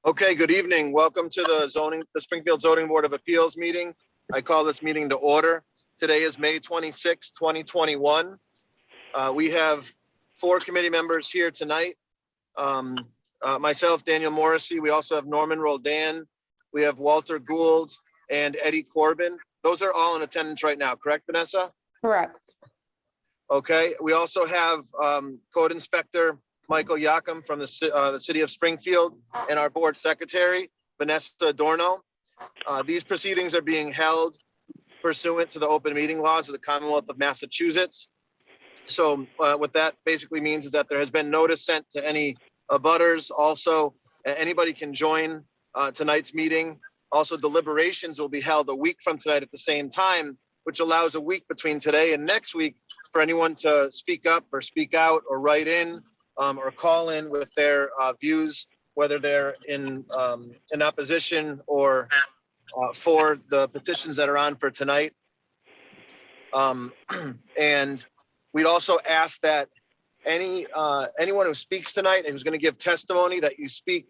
Okay, good evening. Welcome to the Springfield Zoning Board of Appeals meeting. I call this meeting to order. Today is May 26, 2021. We have 4 committee members here tonight. Myself, Daniel Morrissey. We also have Norman Roldan. We have Walter Gould and Eddie Corbin. Those are all in attendance right now, correct, Vanessa? Correct. Okay. We also have Code Inspector Michael Yakum from the City of Springfield and our board secretary, Vanessa Adorno. These proceedings are being held pursuant to the open meeting laws of the Commonwealth of Massachusetts. So what that basically means is that there has been notice sent to any abutters. Also, anybody can join tonight's meeting. Also, deliberations will be held a week from tonight at the same time, which allows a week between today and next week for anyone to speak up or speak out or write in or call in with their views, whether they're in opposition or for the petitions that are on for tonight. And we'd also ask that anyone who speaks tonight and who's going to give testimony, that you speak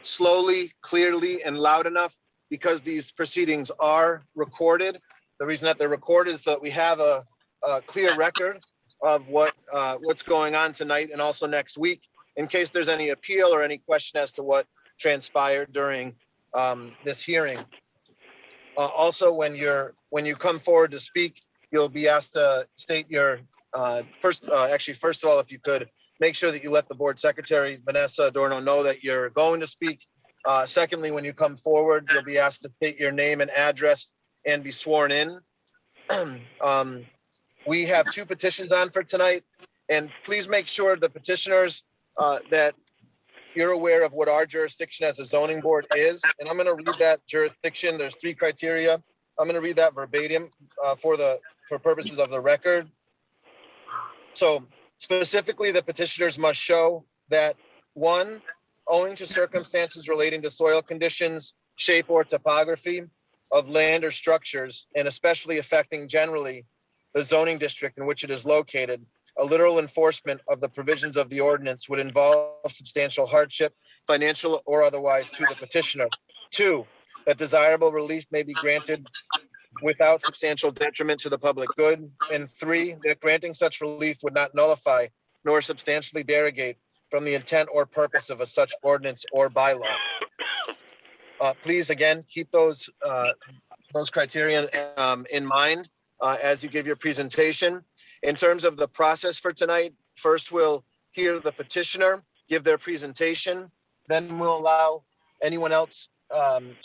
slowly, clearly, and loud enough, because these proceedings are recorded. The reason that they're recorded is so that we have a clear record of what's going on tonight and also next week, in case there's any appeal or any question as to what transpired during this hearing. Also, when you come forward to speak, you'll be asked to state your first of all, if you could make sure that you let the board secretary, Vanessa Adorno, know that you're going to speak. Secondly, when you come forward, you'll be asked to state your name and address and be sworn in. We have 2 petitions on for tonight, and please make sure the petitioners that you're aware of what our jurisdiction as a zoning board is. And I'm going to read that jurisdiction. There's 3 criteria. I'm going to read that verbatim for purposes of the record. So specifically, the petitioners must show that 1, owing to circumstances relating to soil conditions, shape, or topography of land or structures, and especially affecting generally the zoning district in which it is located, a literal enforcement of the provisions of the ordinance would involve substantial hardship, financial or otherwise, to the petitioner. 2, that desirable relief may be granted without substantial detriment to the public good. And 3, that granting such relief would not nullify nor substantially derogate from the intent or purpose of such ordinance or bylaw. Please, again, keep those criteria in mind as you give your presentation. In terms of the process for tonight, first we'll hear the petitioner give their presentation. Then we'll allow anyone else, anyone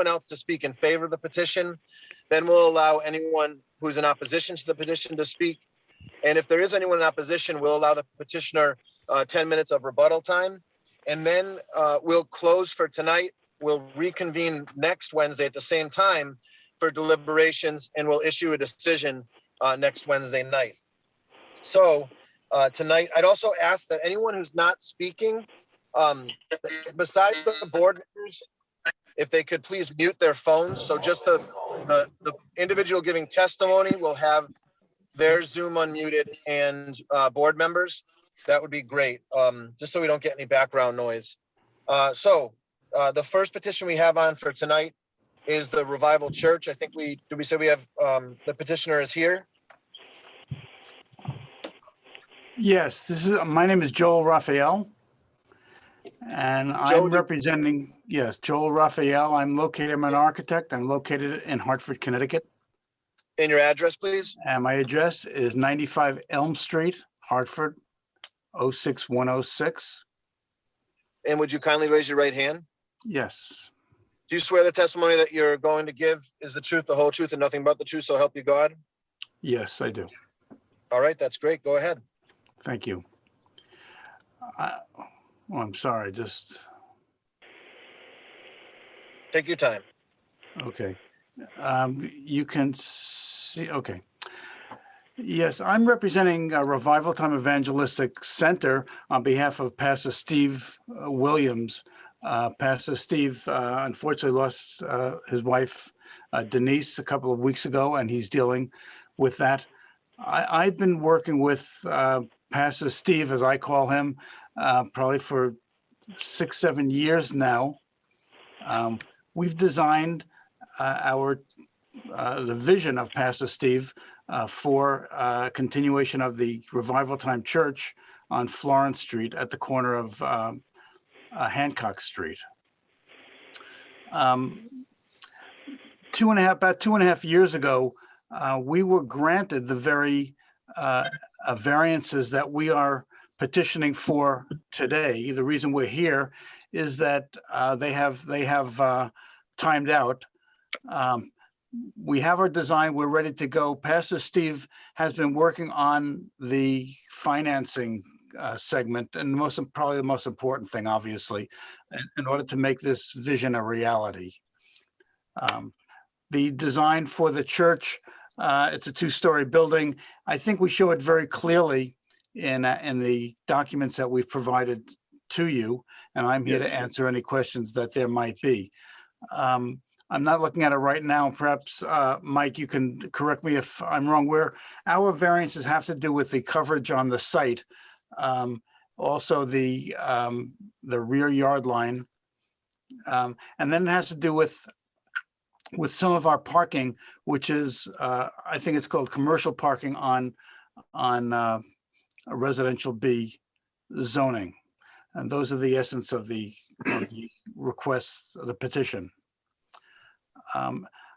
else to speak in favor of the petition. Then we'll allow anyone who's in opposition to the petition to speak. And if there is anyone in opposition, we'll allow the petitioner 10 minutes of rebuttal time. And then we'll close for tonight. We'll reconvene next Wednesday at the same time for deliberations, and we'll issue a decision next Wednesday night. So tonight, I'd also ask that anyone who's not speaking, besides the board members, if they could please mute their phones. So just the individual giving testimony will have their Zoom unmuted, and board members, that would be great, just so we don't get any background noise. So the first petition we have on for tonight is the Revival Church. I think we say we have the petitioner is here. Yes, my name is Joel Raphael, and I'm representing, Joel Raphael. I'm an architect. I'm located in Hartford, Connecticut. And your address, please? And my address is 95 Elm Street, Hartford, 06106. And would you kindly raise your right hand? Yes. Do you swear the testimony that you're going to give is the truth, the whole truth, and nothing but the truth, so help you God? Yes, I do. All right, that's great. Go ahead. Thank you. I'm sorry, just... Take your time. Okay. You can see, okay. Yes, I'm representing Revival Time Evangelistic Center on behalf of Pastor Steve Williams. Pastor Steve unfortunately lost his wife, Denise, a couple of weeks ago, and he's dealing with that. I've been working with Pastor Steve, as I call him, probably for 6-7 years now. We've designed the vision of Pastor Steve for continuation of the Revival Time Church on Florence Street at the corner of Hancock Street. About 2.5 years ago, we were granted the very variances that we are petitioning for today. The reason we're here is that they have timed out. We have our design, we're ready to go. Pastor Steve has been working on the financing segment, and probably the most important thing, obviously, in order to make this vision a reality. The design for the church, it's a 2-story building. I think we show it very clearly in the documents that we've provided to you, and I'm here to answer any questions that there might be. I'm not looking at it right now. Perhaps, Mike, you can correct me if I'm wrong. Our variances have to do with the coverage on the site, also the rear yard line, and then it has to do with some of our parking, which is I think it's called commercial parking on a residential B zoning, and those are the essence of the requests, the petition.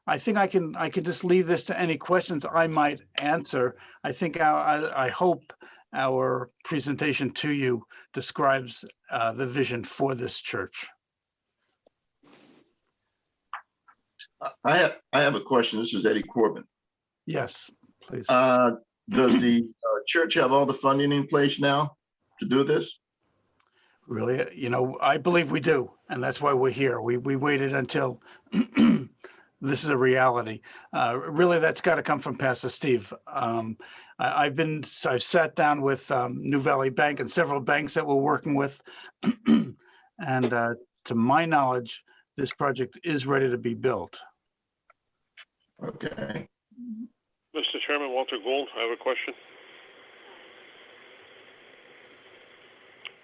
I think I can just leave this to any questions I might answer. I think I hope our presentation to you describes the vision for this church. I have a question. This is Eddie Corbin. Yes, please. Does the church have all the funding in place now to do this? Really, I believe we do, and that's why we're here. We waited until this is a reality. Really, that's got to come from Pastor Steve. I've sat down with New Valley Bank and several banks that we're working with, and to my knowledge, this project is ready to be built. Okay. Mr. Chairman, Walter Gould, I have a question.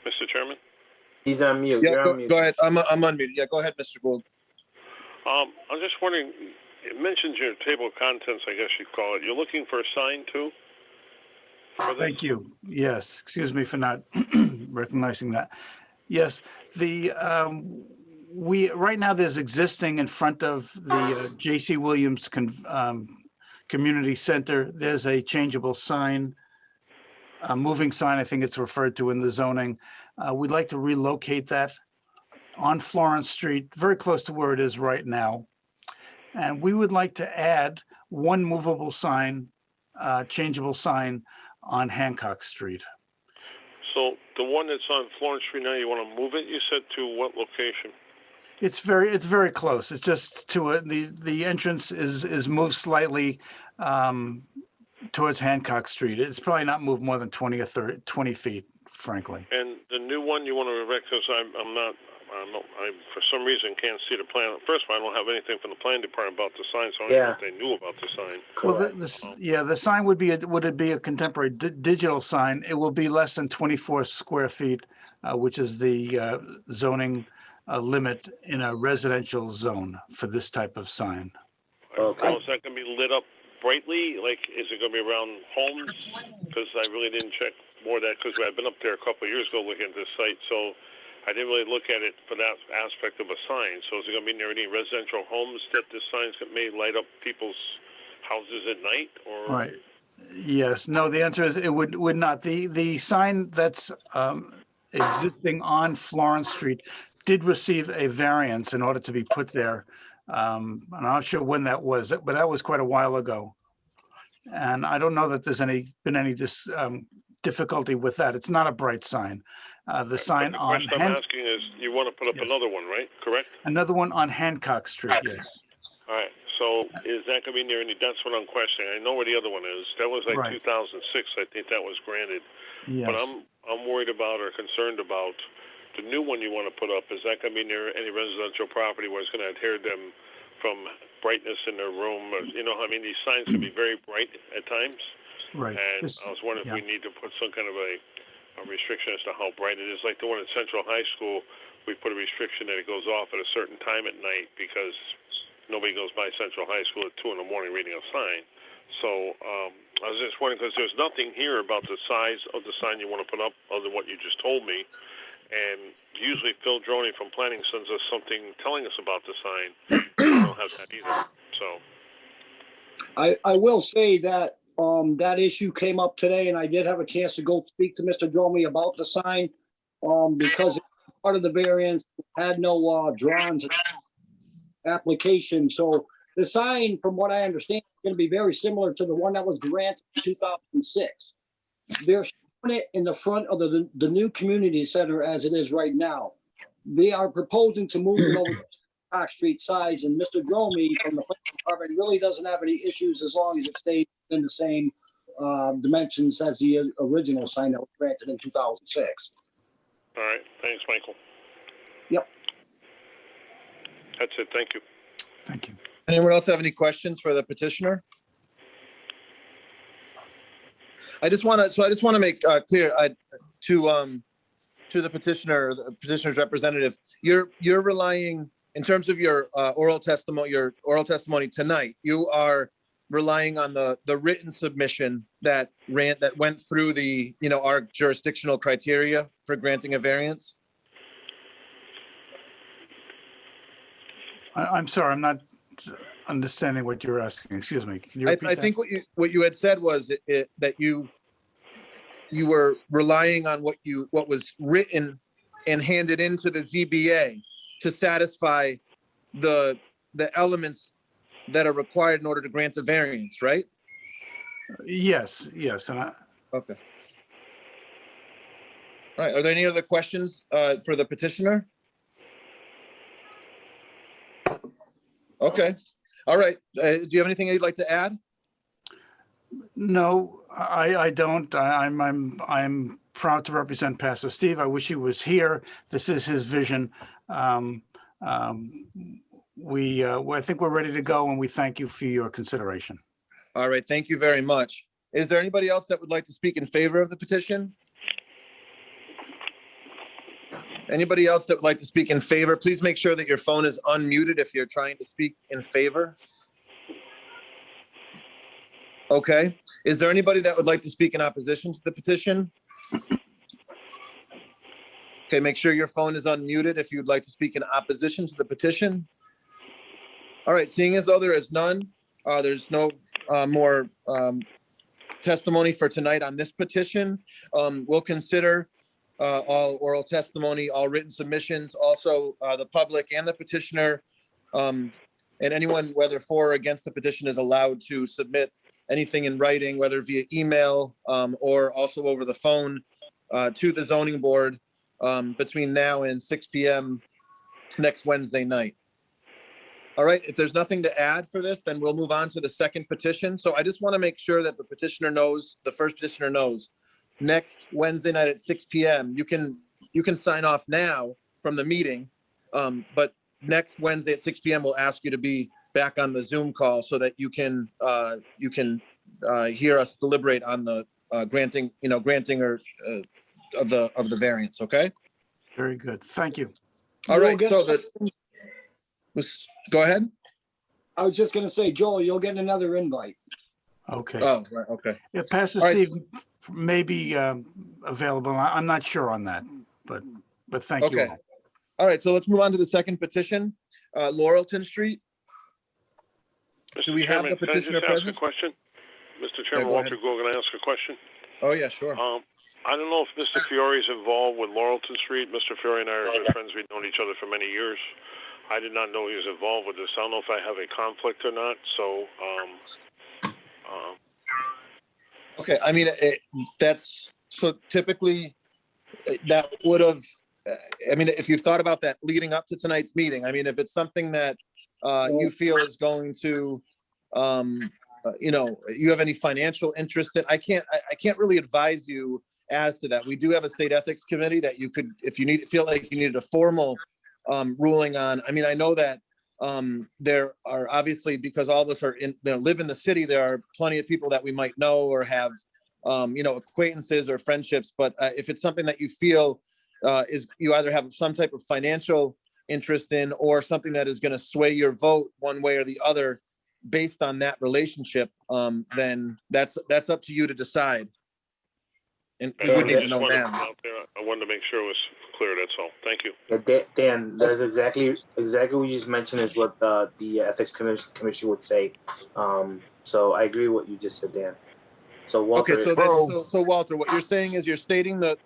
Mr. Chairman? He's on mute. Yeah, You're go, on mute. go ahead. I'm unmuted. Yeah, go ahead, Mr. Gould. I'm just wondering, it mentions your table of contents, I guess you'd call it. You're looking for a sign too? Thank you. Yes, excuse me for not recognizing that. Yes, right now there's existing in front of the J.C. Williams Community Center. There's a changeable sign, a moving sign, I think it's referred to in the zoning. We'd like to relocate that on Florence Street, very close to where it is right now. And we would like to add one movable sign, changeable sign on Hancock Street. So the one that's on Florence Street now, you want to move it, you said, to what location? It's very close. It's just to it. The entrance is moved slightly towards Hancock Street. It's probably not moved more than 20 or 20 feet, frankly. And the new one you want to erect, because I for some reason can't see the plan. First of all, I don't have anything from the planning department about the sign, so I don't know if they knew about the sign. Well, the sign would it be a contemporary digital sign? It will be less than 24 square feet, which is the zoning limit in a residential zone for this type of sign. Okay. So is that going to be lit up brightly? Like, is it going to be around homes? Because I really didn't check more of that, because I've been up there a couple of years ago looking at this site, so I didn't really look at it for that aspect of a sign. So is it going to be near any residential homes that this sign may light up people's houses at night? Or right? Yes. No. The answer is it would not. The sign that's existing on Florence Street did receive a variance in order to be put there. I'm not sure when that was, but that was quite a while ago. And I don't know that there's been any difficulty with that. It's not a bright sign. The sign on. The question I'm asking is, you want to put up another one, right? Correct? Another one on Hancock Street, yes. All right. So is that going to be near any? That's what I'm questioning. I know where the other one is. That was like 2006. I think that was granted. Yes. But I'm worried about or concerned about the new one you want to put up. Is that going to be near any residential property where it's going to adhere them from brightness in their room? You know, I mean, these signs can be very bright at times. Right. And I was wondering if we need to put some kind of a a restriction as to how bright it is. Like the one at Central High School, we put a restriction that it goes off at a certain time at night because nobody goes by Central High School at 2 in the morning reading a sign. So I was just wondering, because there's nothing here about the size of the sign you want to put up other than what you just told me. And usually Phil Droney from Planning sends us something telling us about the sign. I don't have that either. So I will say that that issue came up today, and I did have a chance to go speak to Mr. Dromey about the sign because part of the variance had no drawings application. So the sign, from what I understand, is going to be very similar to the one that was granted in 2006. They're showing it in the front of the new community center as it is right now. They are proposing to move it over to Park Street size, and Mr. Dromey from the planning department really doesn't have any issues as long as it stays in the same dimensions as the original sign that was granted in 2006. all right, thanks, Michael. Yep. That's it. Thank you. Thank you. Anyone else have any questions for the petitioner? I just want to make clear to the petitioner, the petitioner's representative, you're relying in terms of your oral testimony tonight. You are relying on the written submission that went through the our jurisdictional criteria for granting a variance. I'm sorry, I'm not understanding what you're asking. Excuse me. Can you repeat I that? think what you had said was that you were relying on what was written and handed into the ZBA to satisfy the elements that are required in order to grant a variance, right? Yes. And Okay. All right. Are there any other questions for the petitioner? Okay. All right. Do you have anything you'd like to add? no, I don't. I'm proud to represent Pastor Steve. I wish he was here. This is his vision. I think we're ready to go, and we thank you for your consideration. All right. Thank you very much. Is there anybody else that would like to speak in favor of the petition? Anybody else that would like to speak in favor? Please make sure that your phone is unmuted if you're trying to speak in favor. Okay. Is there anybody that would like to speak in opposition to the petition? Okay, make sure your phone is unmuted if you'd like to speak in opposition to the petition. All right, seeing as though there is none, there's no more testimony for tonight on this petition. We'll consider all oral testimony, all written submissions, also the public and the petitioner, and anyone, whether for or against the petition, is allowed to submit anything in writing, whether via email or also over the phone to the zoning board between now and 6 p.m. next Wednesday night. All right, if there's nothing to add for this, then we'll move on to the second petition. So I just want to make sure that the petitioner knows, the first petitioner knows, next Wednesday night at 6 p.m. You can sign off now from the meeting, but next Wednesday at 6 p.m. we'll ask you to be back on the Zoom call so that you can hear us deliberate on the granting or of the variance. Okay. Very good. Thank you. All right. So go ahead. I was just going to say, Joel, you'll get another invite. Okay. Oh, right. Okay. Yeah, Pastor All right. Steve may be available. I'm not sure on that, but thank you Okay. all. All right. So let's move on to the second petition, Laurelton Street. Do we have the petitioner can I just present? ask a question? Mr. Chairman, go Walter ahead. Gore, can I ask a question? Oh, yeah, sure. I don't know if Mr. Fiore is involved with Laurelton Street. Mr. Fiore and I are good friends. We've known each other for many years. I did not know he was involved with this. I don't know if I have a conflict or not. So, Okay. I mean, that's so typically that would have, I mean, if you've thought about that leading up to tonight's meeting, I mean, if it's something that you feel is going to, you have any financial interest in, I can't really advise you as to that. We do have a state ethics committee that you could, if you feel like you needed a formal ruling on. I mean, I know that there are obviously, because all of us are live in the city, there are plenty of people that we might know or have acquaintances or friendships. But if it's something that you feel is you either have some type of financial interest in or something that is going to sway your vote one way or the other based on that relationship, then that's up to you to decide. And we would need to know now. I wanted to make sure it was clear. That's all. Thank you. Yeah, Dan, that's exactly what you just mentioned is what the ethics commission would say. So I agree with what you just said, Dan. So Walter. Okay, so Walter, what you're saying is you're stating the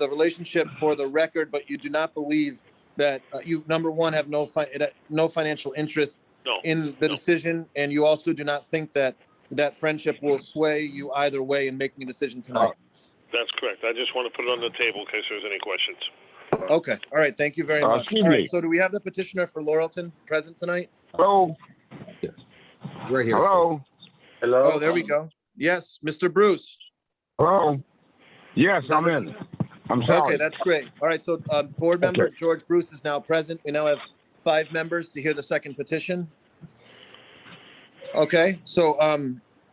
relationship for the record, but you do not believe that you, number one, have no financial interest in the decision, and you also do not think that friendship will sway you either way in making a decision tonight. That's correct. I just want to put it on the table in case there's any questions. Okay. All right. Thank you very much. All right. So do we have the petitioner for Laurelton present tonight? Hello. Yes. Right here. Hello. Hello. Oh, there we go. Yes, Mr. Bruce. Hello. Yes, I'm in. I'm sorry. Okay, that's great. All right. So board member George Bruce is now present. We now have 5 members to hear the second petition. Okay. So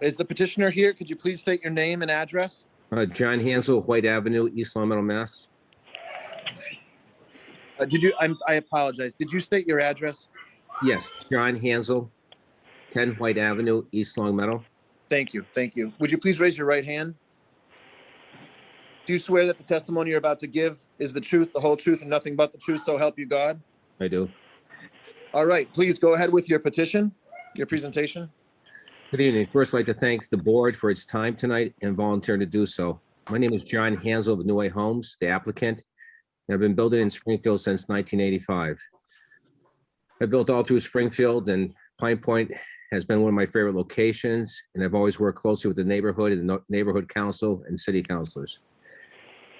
is the petitioner here? Could you please state your name and address? John Hansel, White Avenue, East Long Meadow, Mass. I apologize. Did you state your address? Yes, John Hansel, 10 White Avenue, East Long Meadow. Thank you. Thank you. Would you please raise your right hand? Do you swear that the testimony you're about to give is the truth, the whole truth, and nothing but the truth, so help you God? I do. All right. Please go ahead with your petition, your presentation. Good evening. First, I'd like to thank the board for its time tonight and volunteering to do so. My name is John Hansel of New Way Homes, the applicant, and I've been building in Springfield since 1985. I built all through Springfield, and Pine Point has been one of my favorite locations, and I've always worked closely with the neighborhood and the neighborhood council and city councilors.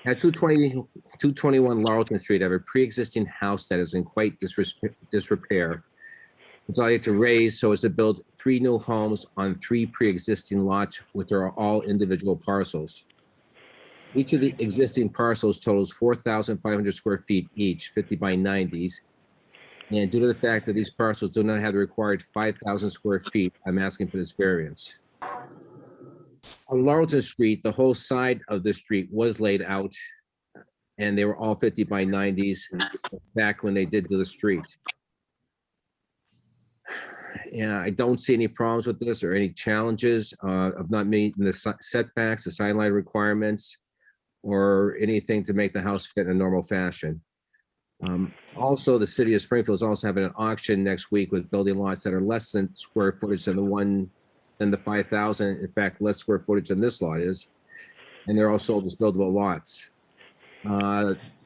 At 221 Laurelton Street, I have a pre-existing house that is in quite disrepair. I'd like to raise so as to build 3 new homes on 3 pre-existing lots, which are all individual parcels. Each of the existing parcels totals 4,500 square feet each, 50 by 90s. And due to the fact that these parcels do not have the required 5,000 square feet, I'm asking for this variance. On Laurelton Street, the whole side of the street was laid out, and they were all 50 by 90s back when they did do the street. Yeah, I don't see any problems with this or any challenges of not meeting the setbacks, the sideline requirements, or anything to make the house fit in a normal fashion. Also, the city of Springfield is also having an auction next week with building lots that are less than square footage than the 5,000. In fact, less square footage than this lot is, and they're all sold as buildable lots.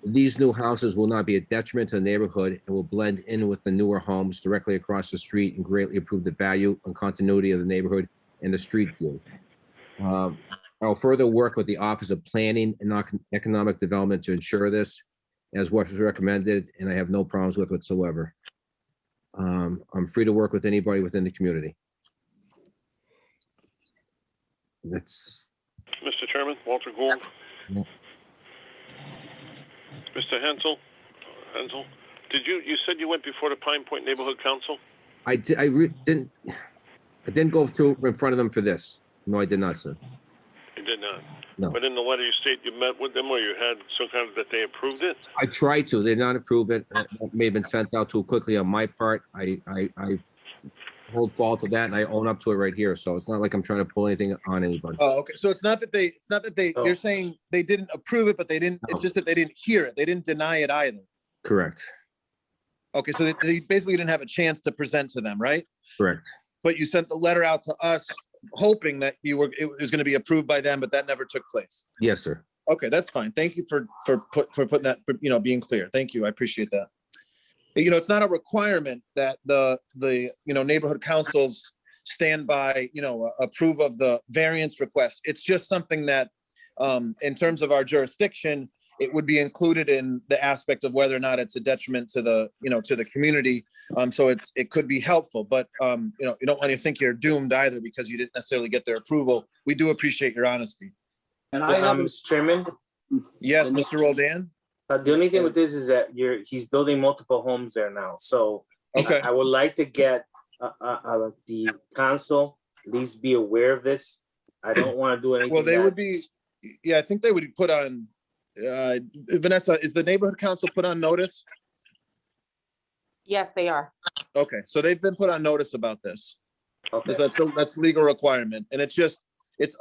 These new houses will not be a detriment to the neighborhood and will blend in with the newer homes directly across the street and greatly improve the value and continuity of the neighborhood and the street view. I'll further work with the Office of Planning and Economic Development to ensure this as what is recommended, and I have no problems with whatsoever. I'm free to work with anybody within the community. That's Mr. Chairman, Walter Gould. Yeah. Mr. Hensel, you said you went before the Pine Point Neighborhood Council? I didn't go through in front of them for this. No, I did not, sir. You did not? No. But in the letter you state you met with them or you had some kind of that they approved it? I tried to. They did not approve it. It may have been sent out too quickly on my part. I hold fault to that, and I own up to it right here. So it's not like I'm trying to pull anything on anybody. Oh, okay. So it's not that they, you're saying they didn't approve it, but they didn't, it's just that they didn't hear it. They didn't deny it either. Correct. Okay. So they basically didn't have a chance to present to them, right? Correct. But you sent the letter out to us hoping that it was going to be approved by them, but that never took place. Yes, sir. Okay. That's fine. Thank you for putting that, being clear. Thank you. I appreciate that. It's not a requirement that the neighborhood councils stand by, approve of the variance request. It's just something that, in terms of our jurisdiction, it would be included in the aspect of whether or not it's a detriment to the, to the community. So it could be helpful, but, you don't want to think you're doomed either because you didn't necessarily get their approval. We do appreciate your honesty. And Mr. Chairman? Yes, Mr. Roldan? The only thing with this is that he's building multiple homes there now. So okay. I would like to get the council at least be aware of this. I don't want to do anything. Well, they that- would be, yeah, I think they would be put on, Vanessa, is the neighborhood council put on notice? Yes, they are. Okay, so they've been put on notice about this. Okay. That's legal requirement. And it's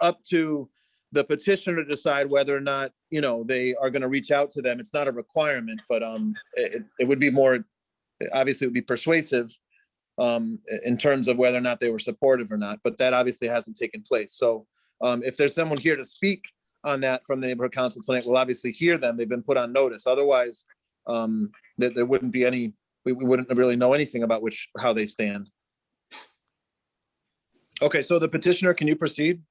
up to the petitioner to decide whether or not, they are going to reach out to them. It's not a requirement, but it would be more, obviously it would be persuasive in terms of whether or not they were supportive or not, but that obviously hasn't taken place. So if there's someone here to speak on that from the neighborhood council tonight, we'll obviously hear them. They've been put on notice. Otherwise, there wouldn't be any, we wouldn't really know anything about how they stand. Okay, so the petitioner, can you proceed?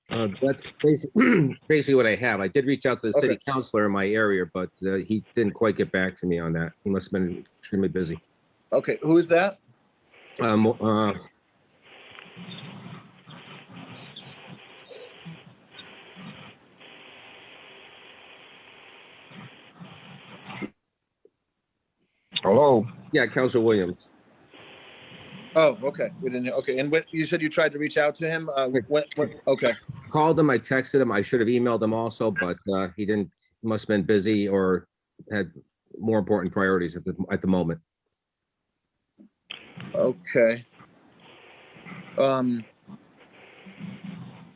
That's basically what I have. I did reach out to the city councilor in my area, but he didn't quite get back to me on that. He must have been extremely busy. Okay, who is that? Hello. Yeah, Councilor Williams. Oh, okay. We didn't. Okay, and what you said you tried to reach out to him. Okay. Called him. I texted him. I should have emailed him also, but he didn't. Must have been busy or had more important priorities at the moment. Okay. All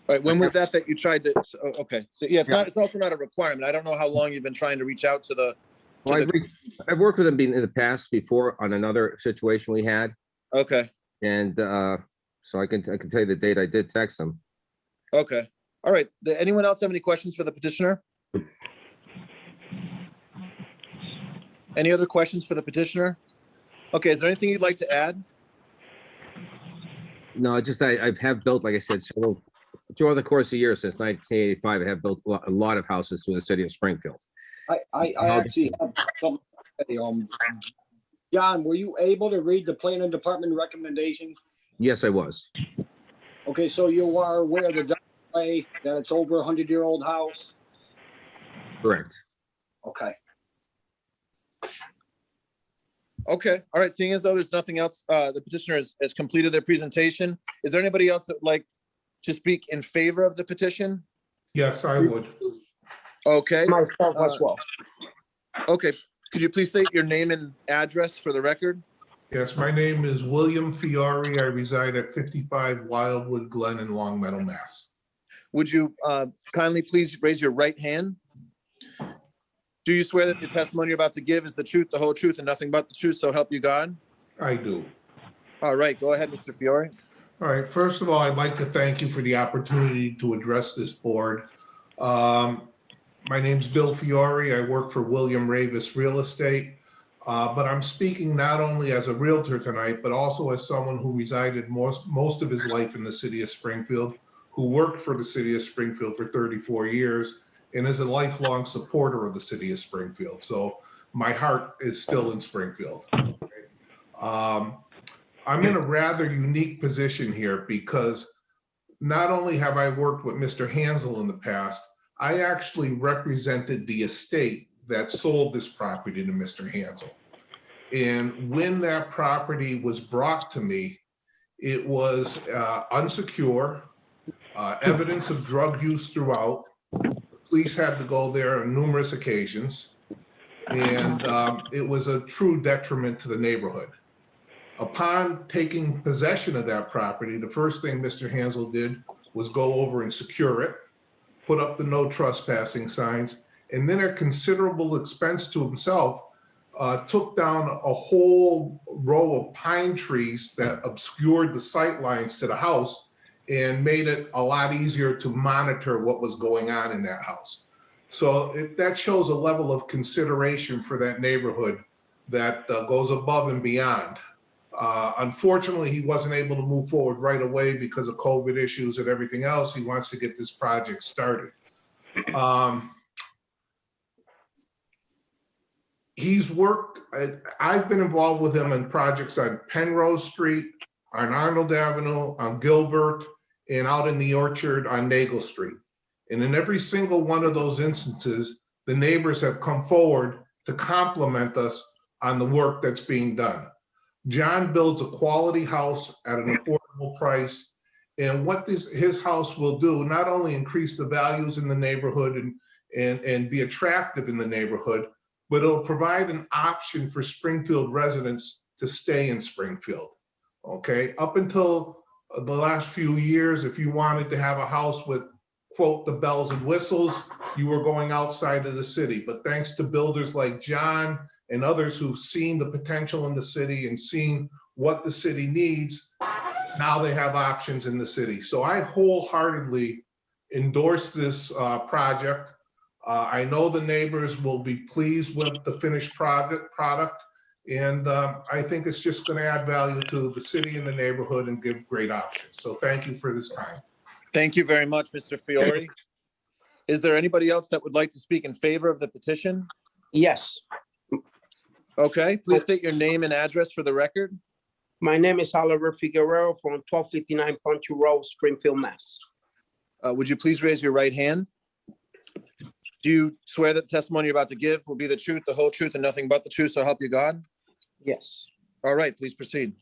right. When was that you tried to? Okay. So yeah, it's also not a requirement. I don't know how long you've been trying to reach out to the. Well, I've worked with him in the past before on another situation we had. Okay. And so I can tell you the date I did text him. Okay. All right. Does anyone else have any questions for the petitioner? Any other questions for the petitioner? Okay. Is there anything you'd like to add? No, just I have built, like I said, several throughout the course of the year since 1985. I have built a lot of houses through the city of Springfield. I actually have something to say. John, were you able to read the planning department recommendations? Yes, I was. Okay, so you are aware that it's over 100-year-old house? Correct. Okay. Okay. All right. Seeing as though there's nothing else, the petitioner has completed their presentation. Is there anybody else that would like to speak in favor of the petition? Yes, I would. Okay. Myself as well. Okay. Could you please state your name and address for the record? Yes, my name is William Fiore. I reside at 55 Wildwood Glen in Long Meadow, Mass. Would you kindly please raise your right hand? Do you swear that the testimony you're about to give is the truth, the whole truth, and nothing but the truth, so help you God? I do. All right. Go ahead, Mr. Fiore. All right. First of all, I'd like to thank you for the opportunity to address this board. My name's Bill Fiore. I work for William Ravis Real Estate, but I'm speaking not only as a realtor tonight, but also as someone who resided most of his life in the city of Springfield, who worked for the city of Springfield for 34 years, and is a lifelong supporter of the city of Springfield. So my heart is still in Springfield. Okay. I'm in a rather unique position here because not only have I worked with Mr. Hansel in the past, I actually represented the estate that sold this property to Mr. Hansel. And when that property was brought to me, it was unsecure, evidence of drug use throughout. The police had to go there on numerous occasions, and it was a true detriment to the neighborhood. Upon taking possession of that property, the first thing Mr. Hansel did was go over and secure it, put up the no trespassing signs, and then at considerable expense to himself, took down a whole row of pine trees that obscured the sight lines to the house and made it a lot easier to monitor what was going on in that house. So that shows a level of consideration for that neighborhood that goes above and beyond. Unfortunately, he wasn't able to move forward right away because of COVID issues and everything else. He wants to get this project started. He's worked, I've been involved with him in projects on Penrose Street, on Arnold Avenue, on Gilbert, and out in the Orchard on Nagel Street. And in every single one of those instances, the neighbors have come forward to compliment us on the work that's being done. John builds a quality house at an affordable price, And what his house will do, not only increase the values in the neighborhood and be attractive in the neighborhood, but it'll provide an option for Springfield residents to stay in Springfield. Okay, up until the last few years, if you wanted to have a house with, quote, the bells and whistles, you were going outside of the city. But thanks to builders like John and others who've seen the potential in the city and seen what the city needs, now they have options in the city. So I wholeheartedly endorse this project. I know the neighbors will be pleased with the finished product. And I think it's just going to add value to the city and the neighborhood and give great options. So thank you for this time. Thank you very much, Mr. Fiore. Is there anybody else that would like to speak in favor of the petition? Yes, Okay, please state your name and address for the record. my name is Oliver Figueroa from 1259 Punchy Road, Springfield, Mass. Would you please raise your right hand? Do you swear that the testimony you're about to give will be the truth, the whole truth, and nothing but the truth, so help you God? Yes. All right, please proceed.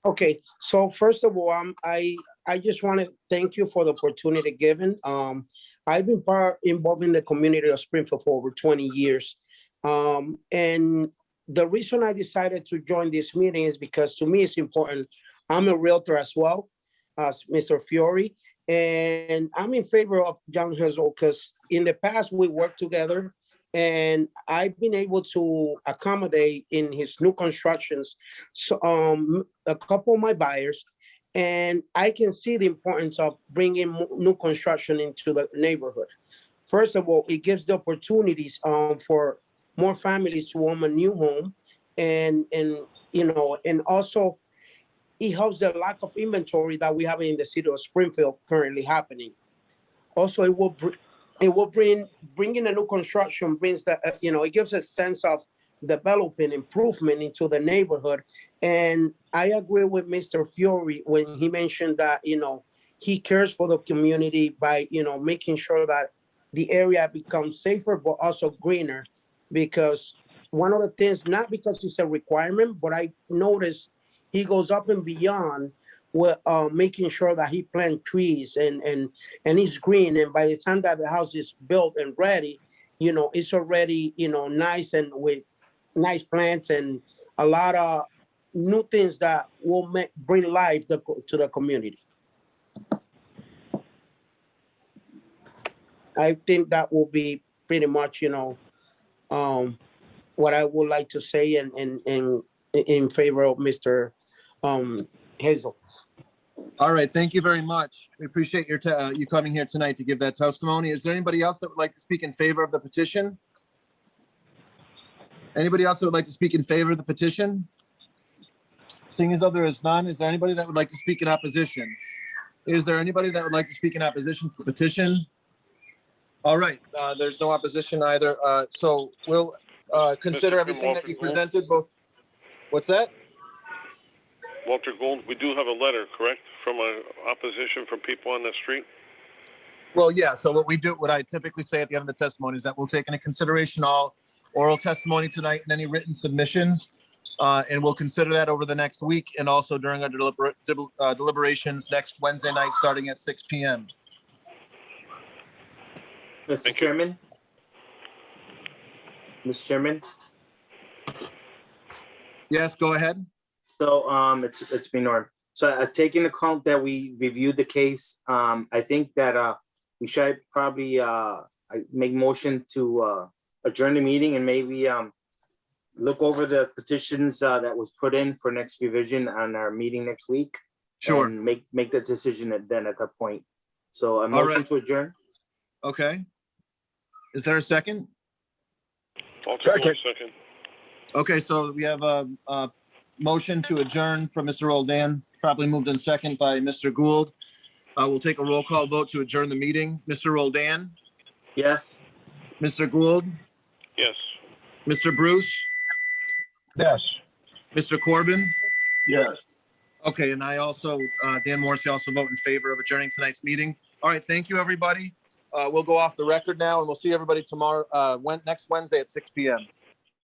Okay, so first of all, I just want to thank you for the opportunity given. I've been involved in the community of Springfield for over 20 years. And the reason I decided to join this meeting is because to me it's important. I'm a realtor as well as Mr. Fiore, and I'm in favor of John Hazel because in the past we worked together and I've been able to accommodate in his new constructions. So a couple of my buyers, and I can see the importance of bringing new construction into the neighborhood. First of all, it gives the opportunities for more families to own a new home, and you know, and also it helps the lack of inventory that we have in the city of Springfield currently happening. Also, it will bringing a new construction brings that you know, it gives a sense of developing improvement into the neighborhood. And I agree with Mr. Fiore when he mentioned that, you know, he cares for the community by, you know, making sure that the area becomes safer but also greener. Because one of the things, not because it's a requirement, but I noticed he goes up and beyond with making sure that he plant trees and it's green. And by the time that the house is built and ready, you know, it's already, you know, nice and with nice plants and a lot of new things that will bring life to the community. I think that will be pretty much, you know, what I would like to say in favor of Mr. Hazel. All right, thank you very much. We appreciate your you coming here tonight to give that testimony. Is there anybody else that would like to speak in favor of the petition? Anybody else that would like to speak in favor of the petition? Seeing as though there is none, is there anybody that would like to speak in opposition? Is there anybody that would like to speak in opposition to the petition? All right, there's no opposition either. So we'll consider everything that you presented, both. What's that? Walter Gould, we do have a letter, correct, from opposition from people on the street? Well, yeah, so what I typically say at the end of the testimony is that we'll take into consideration all oral testimony tonight and any written submissions, and we'll consider that over the next week and also during our deliberations next Wednesday night starting at 6 p.m. Mr. Chairman? Mr. Chairman? Yes, go ahead. So it's been Norm. So taking account that we reviewed the case, I think that we should probably make motion to adjourn the meeting and maybe look over the petitions that was put in for next revision on our meeting next week. Sure. And make the decision then at that point. So a motion to adjourn. Okay. Is there a second? Second. Okay, so we have a motion to adjourn from Mr. Roldan, probably moved in second by Mr. Gould. We'll take a roll call vote to adjourn the meeting. Mr. Roldan? Yes. Mr. Gould? Yes. Mr. Bruce? Yes. Mr. Corbin? Yes. Okay, and I also, Dan Morrissey, also vote in favor of adjourning tonight's meeting. All right, thank you, everybody. We'll go off the record now, and we'll see everybody tomorrow, next Wednesday at 6 p.m.